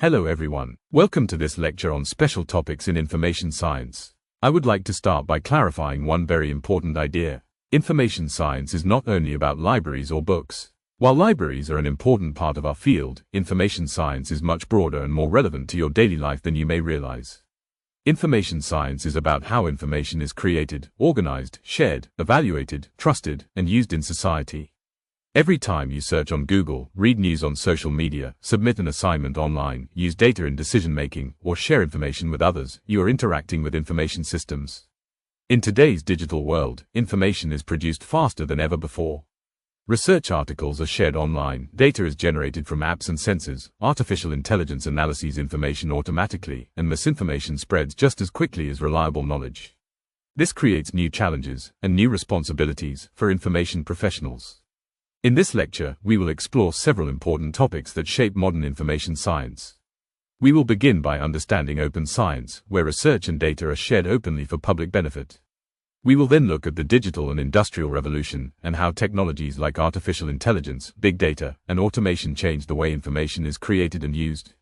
Hello everyone. Welcome to this lecture on special topics in information science. I would like to start by clarifying one very important idea. Information science is not only about libraries or books. While libraries are an important part of our field, information science is much broader and more relevant to your daily life than you may realize. Information science is about how information is created, organized, shared, evaluated, trusted, and used in society. Every time you search on Google, read news on social media, submit an assignment online, use data in decision-making, or share information with others, you are interacting with information systems. In today's digital world, information is produced faster than ever before. Research articles are shared online, data is generated from apps and sensors, artificial intelligence analyses information automatically, and misinformation spreads just as quickly as reliable knowledge. This creates new challenges and new responsibilities for information professionals. In this lecture, we will explore several important topics that shape modern information science. We will begin by understanding open science, where research and data are shared openly for public benefit. We will then look at the digital and industrial revolution and how technologies like artificial intelligence, big data, and automation change the way information is created and used.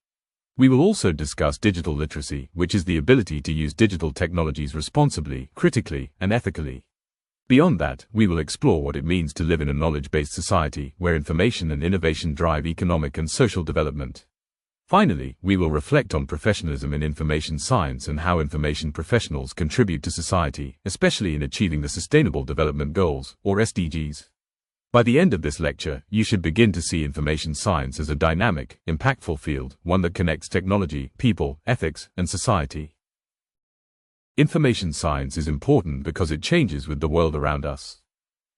We will also discuss digital literacy, which is the ability to use digital technologies responsibly, critically, and ethically. Beyond that, we will explore what it means to live in a knowledge-based society where information and innovation drive economic and social development. Finally, we will reflect on professionalism in information science and how information professionals contribute to society, especially in achieving the Sustainable Development Goals, or SDGs. By the end of this lecture, you should begin to see information science as a dynamic, impactful field, one that connects technology, people, ethics, and society. Information science is important because it changes with the world around us.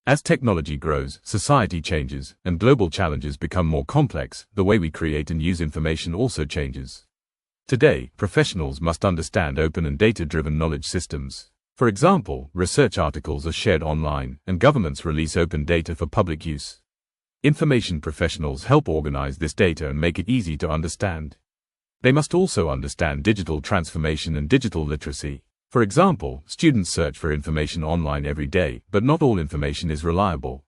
As technology grows, society changes, and global challenges become more complex, the way we create and use information also changes. Today, professionals must understand open and data-driven knowledge systems. For example, research articles are shared online, and governments release open data for public use. Information professionals help organize this data and make it easy to understand. They must also understand digital transformation and digital literacy. For example, students search for information online every day, but not all information is reliable.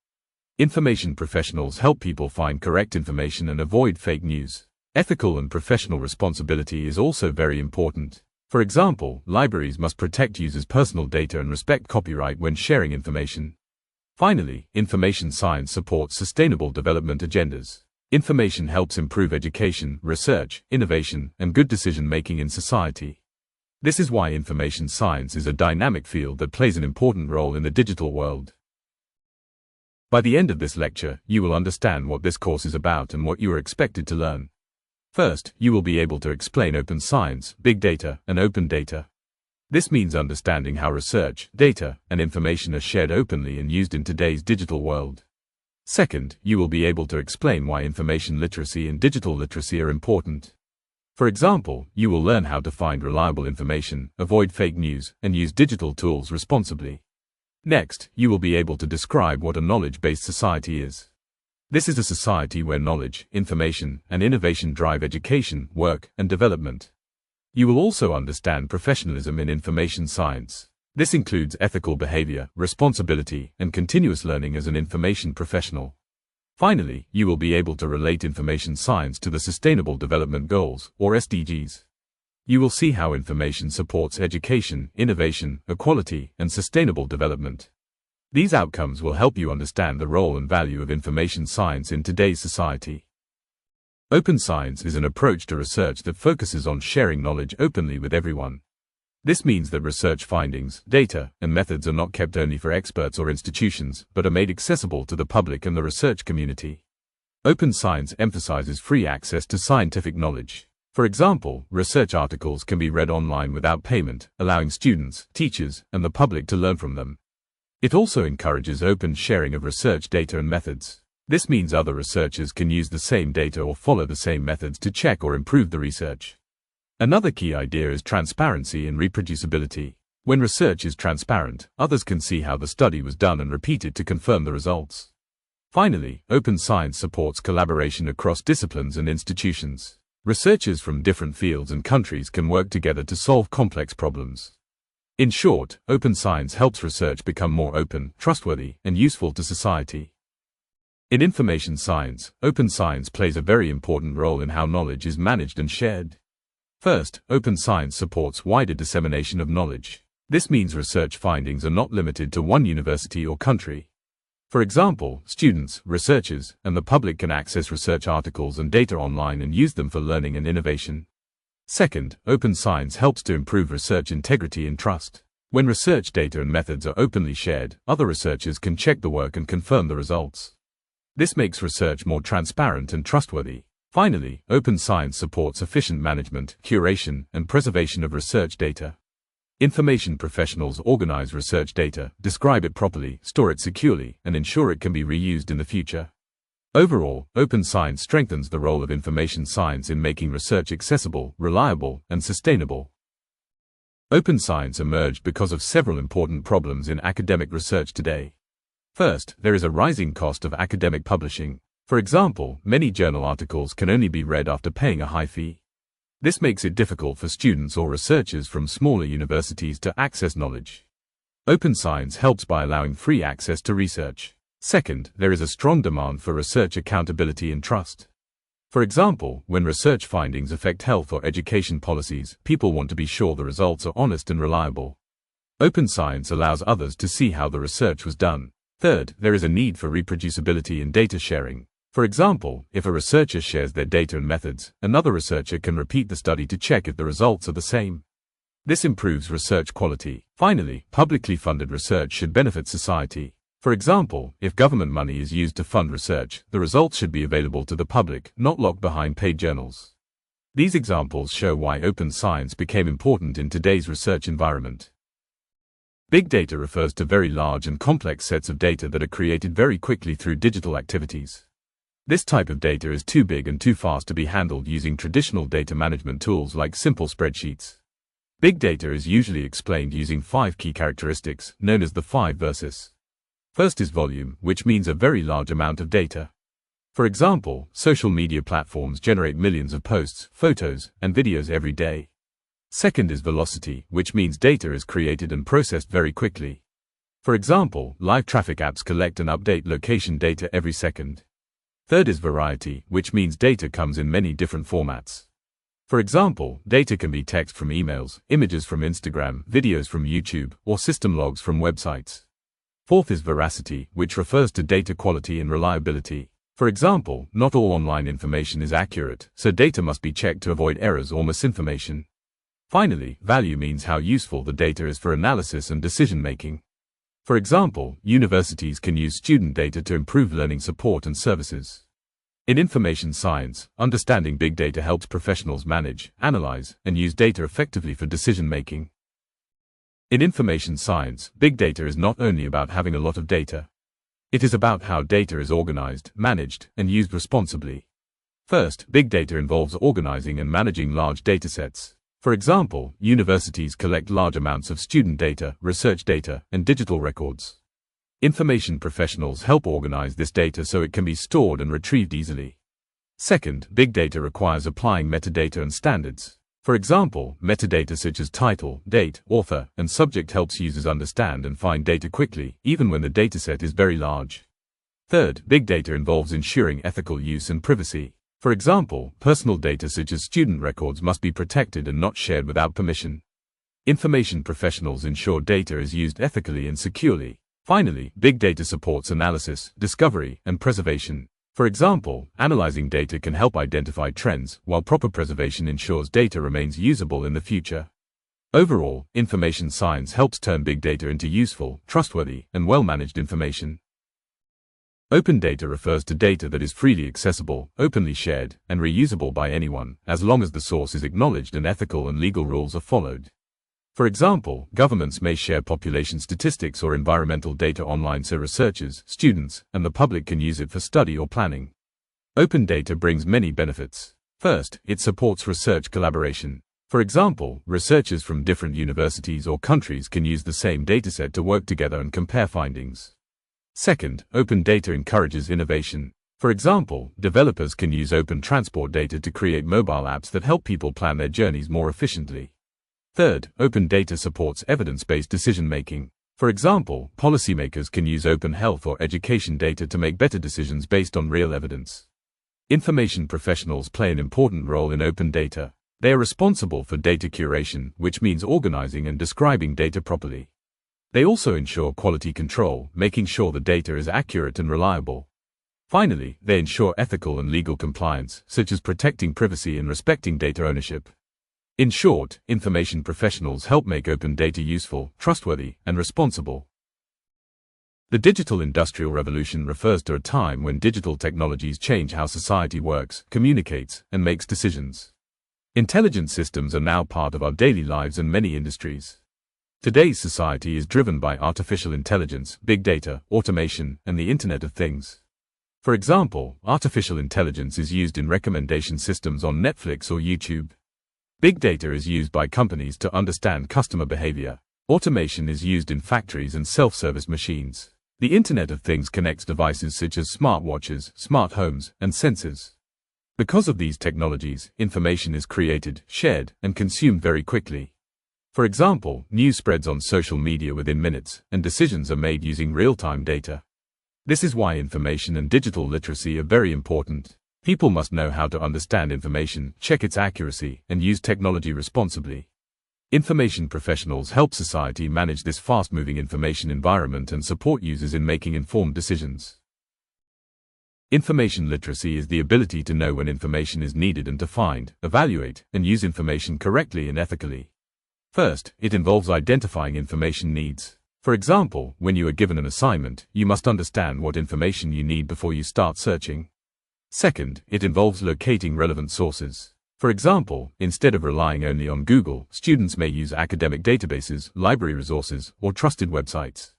Information professionals help people find correct information and avoid fake news. Ethical and professional responsibility is also very important. For example, libraries must protect users' personal data and respect copyright when sharing information. Finally, information science supports sustainable development agendas. Information helps improve education, research, innovation, and good decision-making in society. This is why information science is a dynamic field that plays an important role in the digital world. By the end of this lecture, you will understand what this course is about and what you are expected to learn. First, you will be able to explain open science, big data, and open data. This means understanding how research, data, and information are shared openly and used in today's digital world. Second, you will be able to explain why information literacy and digital literacy are important. For example, you will learn how to find reliable information, avoid fake news, and use digital tools responsibly. Next, you will be able to describe what a knowledge-based society is. This is a society where knowledge, information, and innovation drive education, work, and development. You will also understand professionalism in information science. This includes ethical behavior, responsibility, and continuous learning as an information professional. Finally, you will be able to relate information science to the Sustainable Development Goals, or SDGs. You will see how information supports education, innovation, equality, and sustainable development. These outcomes will help you understand the role and value of information science in today's society. Open science is an approach to research that focuses on sharing knowledge openly with everyone. This means that research findings, data, and methods are not kept only for experts or institutions, but are made accessible to the public and the research community. Open science emphasizes free access to scientific knowledge. For example, research articles can be read online without payment, allowing students, teachers, and the public to learn from them. It also encourages open sharing of research data and methods. This means other researchers can use the same data or follow the same methods to check or improve the research. Another key idea is transparency and reproducibility. When research is transparent, others can see how the study was done and repeat it to confirm the results. Finally, open science supports collaboration across disciplines and institutions. Researchers from different fields and countries can work together to solve complex problems. In short, open science helps research become more open, trustworthy, and useful to society. In information science, open science plays a very important role in how knowledge is managed and shared. First, open science supports wider dissemination of knowledge. This means research findings are not limited to one university or country. For example, students, researchers, and the public can access research articles and data online and use them for learning and innovation. Second, open science helps to improve research integrity and trust. When research data and methods are openly shared, other researchers can check the work and confirm the results. This makes research more transparent and trustworthy. Finally, open science supports efficient management, curation, and preservation of research data. Information professionals organize research data, describe it properly, store it securely, and ensure it can be reused in the future. Overall, open science strengthens the role of information science in making research accessible, reliable, and sustainable. Open science emerged because of several important problems in academic research today. First, there is a rising cost of academic publishing. For example, many journal articles can only be read after paying a high fee. This makes it difficult for students or researchers from smaller universities to access knowledge. Open science helps by allowing free access to research. Second, there is a strong demand for research accountability and trust. For example, when research findings affect health or education policies, people want to be sure the results are honest and reliable. Open science allows others to see how the research was done. Third, there is a need for reproducibility in data sharing. For example, if a researcher shares their data and methods, another researcher can repeat the study to check if the results are the same. This improves research quality. Finally, publicly funded research should benefit society. For example, if government money is used to fund research, the results should be available to the public, not locked behind paid journals. These examples show why open science became important in today's research environment. Big data refers to very large and complex sets of data that are created very quickly through digital activities. This type of data is too big and too fast to be handled using traditional data management tools like simple spreadsheets. Big data is usually explained using 5 key characteristics, known as the 5 verses. First is volume, which means a very large amount of data. For example, social media platforms generate millions of posts, photos, and videos every day. Second is velocity, which means data is created and processed very quickly. For example, live traffic apps collect and update location data every second. Third is variety, which means data comes in many different formats. For example, data can be text from emails, images from Instagram, videos from YouTube, or system logs from websites. Fourth is veracity, which refers to data quality and reliability. For example, not all online information is accurate, so data must be checked to avoid errors or misinformation. Finally, value means how useful the data is for analysis and decision-making. For example, universities can use student data to improve learning support and services. In information science, understanding big data helps professionals manage, analyze, and use data effectively for decision-making. In information science, big data is not only about having a lot of data. It is about how data is organized, managed, and used responsibly. First, big data involves organizing and managing large datasets. For example, universities collect large amounts of student data, research data, and digital records. Information professionals help organize this data so it can be stored and retrieved easily. Second, big data requires applying metadata and standards. For example, metadata such as title, date, author, and subject helps users understand and find data quickly, even when the dataset is very large. Third, big data involves ensuring ethical use and privacy. For example, personal data such as student records must be protected and not shared without permission. Information professionals ensure data is used ethically and securely. Finally, big data supports analysis, discovery, and preservation. For example, analyzing data can help identify trends, while proper preservation ensures data remains usable in the future. Overall, information science helps turn big data into useful, trustworthy, and well-managed information. Open data refers to data that is freely accessible, openly shared, and reusable by anyone, as long as the source is acknowledged and ethical and legal rules are followed. For example, governments may share population statistics or environmental data online so researchers, students, and the public can use it for study or planning. Open data brings many benefits. First, it supports research collaboration. For example, researchers from different universities or countries can use the same dataset to work together and compare findings. Second, open data encourages innovation. For example, developers can use open transport data to create mobile apps that help people plan their journeys more efficiently. Third, open data supports evidence-based decision-making. For example, policymakers can use open health or education data to make better decisions based on real evidence. Information professionals play an important role in open data. They are responsible for data curation, which means organizing and describing data properly. They also ensure quality control, making sure the data is accurate and reliable. Finally, they ensure ethical and legal compliance, such as protecting privacy and respecting data ownership. In short, information professionals help make open data useful, trustworthy, and responsible. The digital industrial revolution refers to a time when digital technologies change how society works, communicates, and makes decisions. Intelligent systems are now part of our daily lives in many industries. Today's society is driven by artificial intelligence, big data, automation, and the Internet of Things. For example, artificial intelligence is used in recommendation systems on Netflix or YouTube. Big data is used by companies to understand customer behavior. Automation is used in factories and self-service machines. The Internet of Things connects devices such as smartwatches, smart homes, and sensors. Because of these technologies, information is created, shared, and consumed very quickly. For example, news spreads on social media within minutes, and decisions are made using real-time data. This is why information and digital literacy are very important. People must know how to understand information, check its accuracy, and use technology responsibly. Information professionals help society manage this fast-moving information environment and support users in making informed decisions. Information literacy is the ability to know when information is needed and to find, evaluate, and use information correctly and ethically. First, it involves identifying information needs. For example, when you are given an assignment, you must understand what information you need before you start searching. Second, it involves locating relevant sources. For example, instead of relying only on Google, students may use academic databases, library resources, or trusted websites.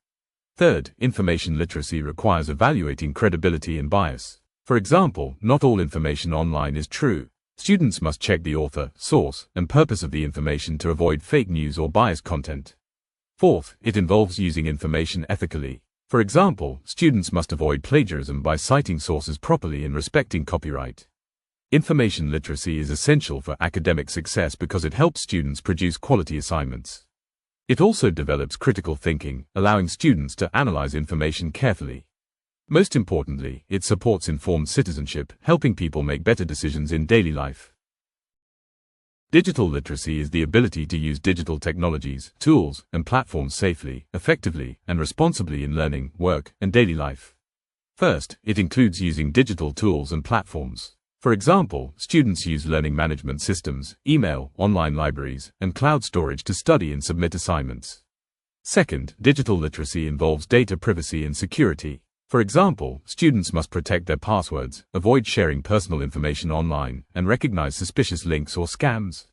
Third, information literacy requires evaluating credibility and bias. For example, not all information online is true. Students must check the author, source, and purpose of the information to avoid fake news or biased content. Fourth, it involves using information ethically. For example, students must avoid plagiarism by citing sources properly and respecting copyright. Information literacy is essential for academic success because it helps students produce quality assignments. It also develops critical thinking, allowing students to analyze information carefully. Most importantly, it supports informed citizenship, helping people make better decisions in daily life. Digital literacy is the ability to use digital technologies, tools, and platforms safely, effectively, and responsibly in learning, work, and daily life. First, it includes using digital tools and platforms. For example, students use learning management systems, email, online libraries, and cloud storage to study and submit assignments. Second, digital literacy involves data privacy and security. For example, students must protect their passwords, avoid sharing personal information online, and recognize suspicious links or scams.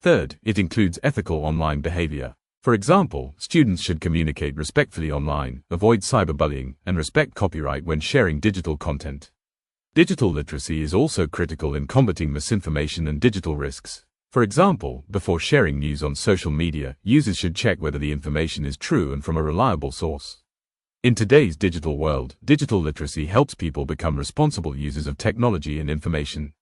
Third, it includes ethical online behavior. For example, students should communicate respectfully online, avoid cyberbullying, and respect copyright when sharing digital content. Digital literacy is also critical in combating misinformation and digital risks. For example, before sharing news on social media, users should check whether the information is true and from a reliable source. In today's digital world, digital literacy helps people become responsible users of technology and information.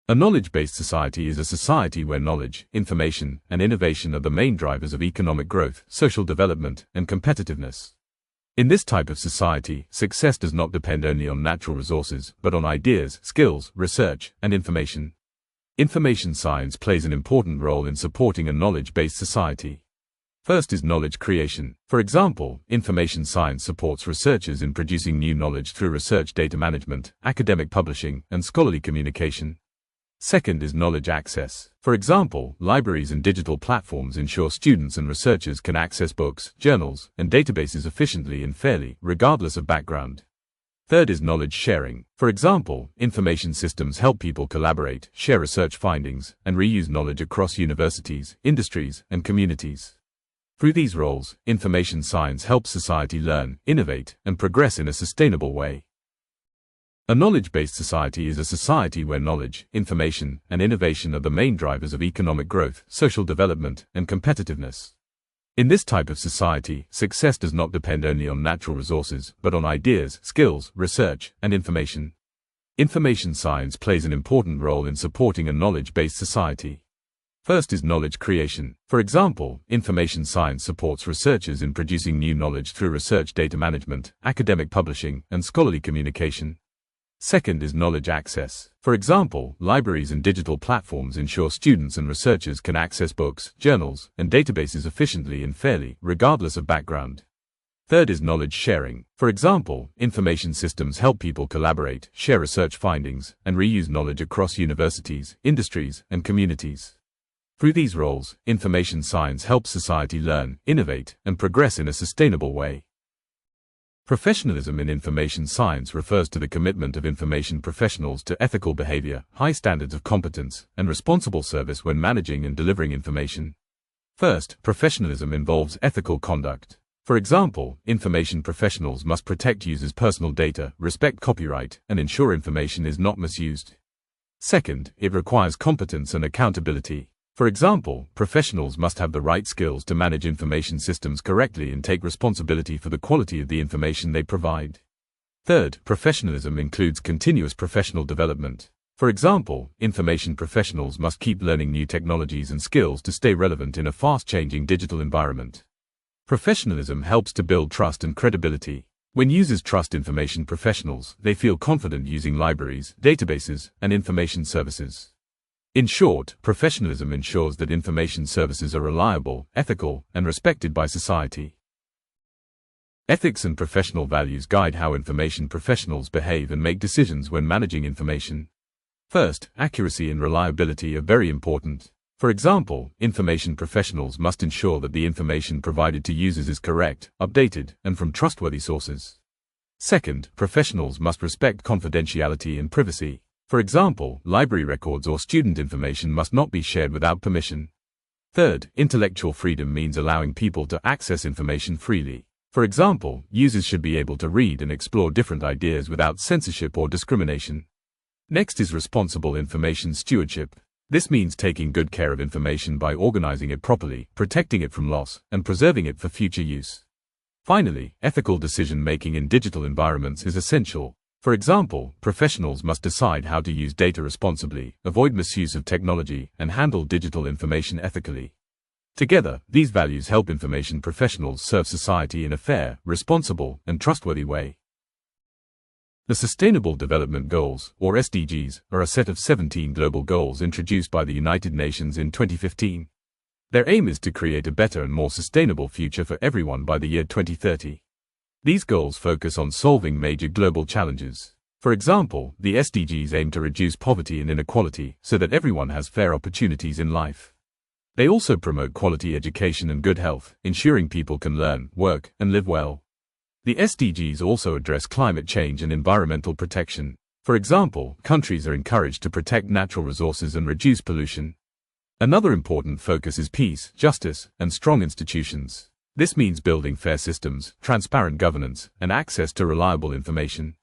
A knowledge-based society is a society where knowledge, information, and innovation are the main drivers of economic growth, social development, and competitiveness. In this type of society, success does not depend only on natural resources, but on ideas, skills, research, and information. Information science plays an important role in supporting a knowledge-based society. First is knowledge creation. For example, information science supports researchers in producing new knowledge through research data management, academic publishing, and scholarly communication. Second is knowledge access. For example, libraries and digital platforms ensure students and researchers can access books, journals, and databases efficiently and fairly, regardless of background. Third is knowledge sharing. For example, information systems help people collaborate, share research findings, and reuse knowledge across universities, industries, and communities. Through these roles, information science helps society learn, innovate, and progress in a sustainable way. A knowledge-based society is a society where knowledge, information, and innovation are the main drivers of economic growth, social development, and competitiveness. In this type of society, success does not depend only on natural resources, but on ideas, skills, research, and information. Information science plays an important role in supporting a knowledge-based society. First is knowledge creation. For example, information science supports researchers in producing new knowledge through research data management, academic publishing, and scholarly communication. Second is knowledge access. For example, libraries and digital platforms ensure students and researchers can access books, journals, and databases efficiently and fairly, regardless of background. Third is knowledge sharing. For example, information systems help people collaborate, share research findings, and reuse knowledge across universities, industries, and communities. Through these roles, information science helps society learn, innovate, and progress in a sustainable way. Professionalism in information science refers to the commitment of information professionals to ethical behavior, high standards of competence, and responsible service when managing and delivering information. First, professionalism involves ethical conduct. For example, information professionals must protect users' personal data, respect copyright, and ensure information is not misused. Second, it requires competence and accountability. For example, professionals must have the right skills to manage information systems correctly and take responsibility for the quality of the information they provide. Third, professionalism includes continuous professional development. For example, information professionals must keep learning new technologies and skills to stay relevant in a fast-changing digital environment. Professionalism helps to build trust and credibility. When users trust information professionals, they feel confident using libraries, databases, and information services. In short, professionalism ensures that information services are reliable, ethical, and respected by society. Ethics and professional values guide how information professionals behave and make decisions when managing information. First, accuracy and reliability are very important. For example, information professionals must ensure that the information provided to users is correct, updated, and from trustworthy sources. Second, professionals must respect confidentiality and privacy. For example, library records or student information must not be shared without permission. Third, intellectual freedom means allowing people to access information freely. For example, users should be able to read and explore different ideas without censorship or discrimination. Next is responsible information stewardship. This means taking good care of information by organizing it properly, protecting it from loss, and preserving it for future use. Finally, ethical decision-making in digital environments is essential. For example, professionals must decide how to use data responsibly, avoid misuse of technology, and handle digital information ethically. Together, these values help information professionals serve society in a fair, responsible, and trustworthy way. The Sustainable Development Goals, or SDGs, are a set of 17 global goals introduced by the United Nations in 2015. Their aim is to create a better and more sustainable future for everyone by the year 2030. These goals focus on solving major global challenges. For example, the SDGs aim to reduce poverty and inequality so that everyone has fair opportunities in life. They also promote quality education and good health, ensuring people can learn, work, and live well. The SDGs also address climate change and environmental protection. For example, countries are encouraged to protect natural resources and reduce pollution. Another important focus is peace, justice, and strong institutions. This means building fair systems, transparent governance, and access to reliable information.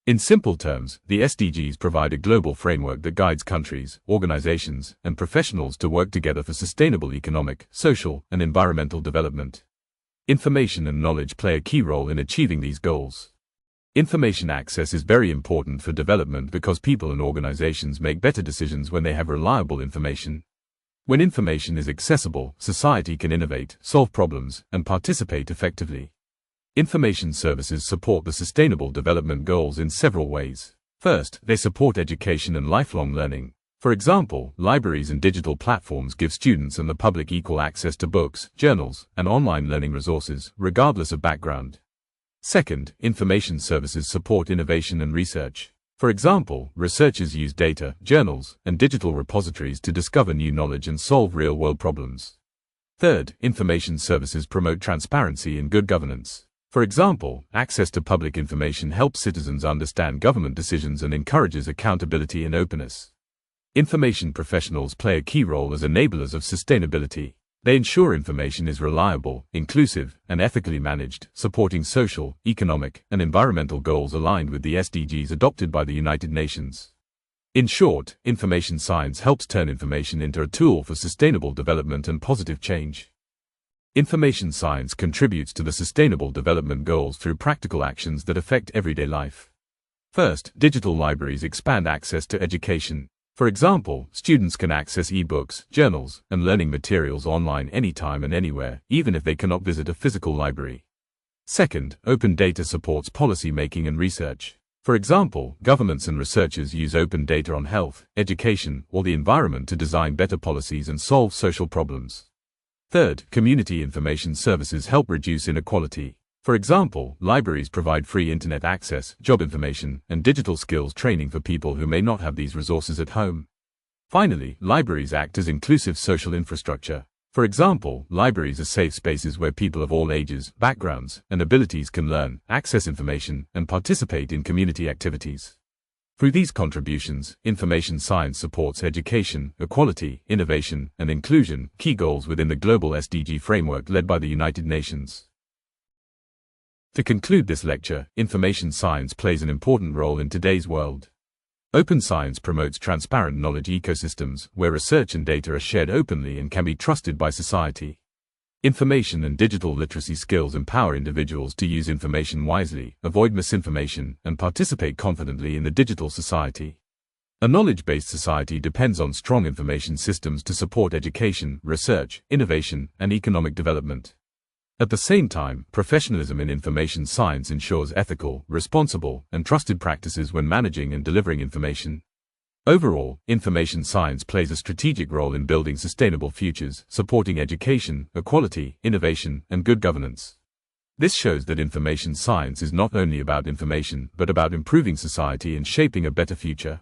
In simple terms, the SDGs provide a global framework that guides countries, organizations, and professionals to work together for sustainable economic, social, and environmental development. Information and knowledge play a key role in achieving these goals. Information access is very important for development because people and organizations make better decisions when they have reliable information. When information is accessible, society can innovate, solve problems, and participate effectively. Information services support the Sustainable Development Goals in several ways. First, they support education and lifelong learning. For example, libraries and digital platforms give students and the public equal access to books, journals, and online learning resources, regardless of background. Second, information services support innovation and research. For example, researchers use data, journals, and digital repositories to discover new knowledge and solve real-world problems. Third, information services promote transparency and good governance. For example, access to public information helps citizens understand government decisions and encourages accountability and openness. Information professionals play a key role as enablers of sustainability. They ensure information is reliable, inclusive, and ethically managed, supporting social, economic, and environmental goals aligned with the SDGs adopted by the United Nations. In short, information science helps turn information into a tool for sustainable development and positive change. Information science contributes to the Sustainable Development Goals through practical actions that affect everyday life. First, digital libraries expand access to education. For example, students can access e-books, journals, and learning materials online anytime and anywhere, even if they cannot visit a physical library. Second, open data supports policy making and research. For example, governments and researchers use open data on health, education, or the environment to design better policies and solve social problems. Third, community information services help reduce inequality. For example, libraries provide free internet access, job information, and digital skills training for people who may not have these resources at home. Finally, libraries act as inclusive social infrastructure. For example, libraries are safe spaces where people of all ages, backgrounds, and abilities can learn, access information, and participate in community activities. Through these contributions, information science supports education, equality, innovation, and inclusion, key goals within the global SDG framework led by the United Nations. To conclude this lecture, information science plays an important role in today's world. Open science promotes transparent knowledge ecosystems, where research and data are shared openly and can be trusted by society. Information and digital literacy skills empower individuals to use information wisely, avoid misinformation, and participate confidently in the digital society. A knowledge-based society depends on strong information systems to support education, research, innovation, and economic development. At the same time, professionalism in information science ensures ethical, responsible, and trusted practices when managing and delivering information. Overall, information science plays a strategic role in building sustainable futures, supporting education, equality, innovation, and good governance. This shows that information science is not only about information, but about improving society and shaping a better future.